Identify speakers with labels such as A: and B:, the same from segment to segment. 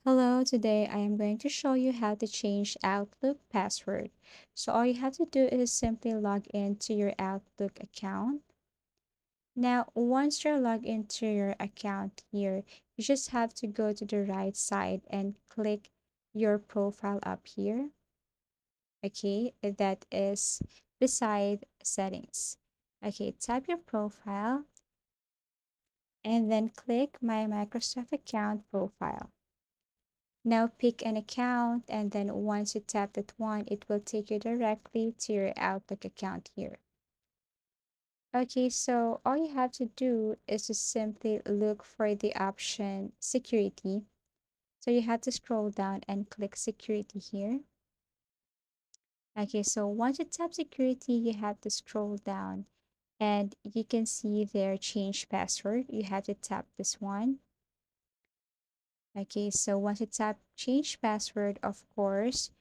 A: Hello, today I am going to show you how to change Outlook password. So all you have to do is simply log into your Outlook account. Now, once you're logged into your account here, you just have to go to the right side and click your profile up here. Okay, that is beside settings. Okay, type your profile and then click my Microsoft account profile. Now pick an account, and then once you tap that one, it will take you directly to your Outlook account here. Okay, so all you have to do is to simply look for the option security. So you have to scroll down and click security here. Okay, so once you tap security, you have to scroll down and you can see there change password. You have to tap this one. Okay, so once you tap change password, of course,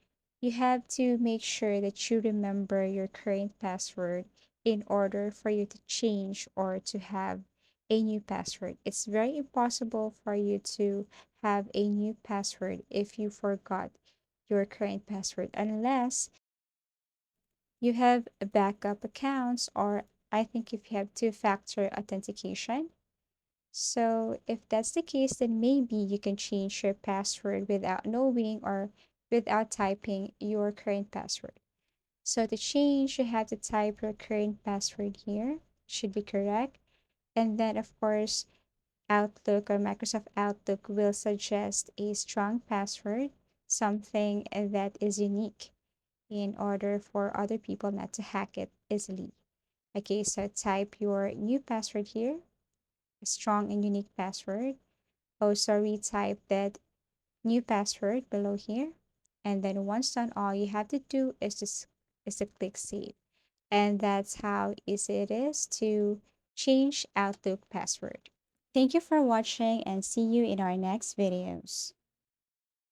A: you have to make sure that you remember your current password in order for you to change or to have a new password. It's very impossible for you to have a new password if you forgot your current password unless you have backup accounts, or I think if you have two-factor authentication. So if that's the case, then maybe you can change your password without knowing or without typing your current password. So to change, you have to type your current password here. Should be correct. And then of course, Outlook or Microsoft Outlook will suggest a strong password, something that is unique in order for other people not to hack it easily. Okay, so type your new password here, a strong and unique password. Also retype that new password below here. And then once done, all you have to do is to click save. And that's how easy it is to change Outlook password. Thank you for watching and see you in our next videos.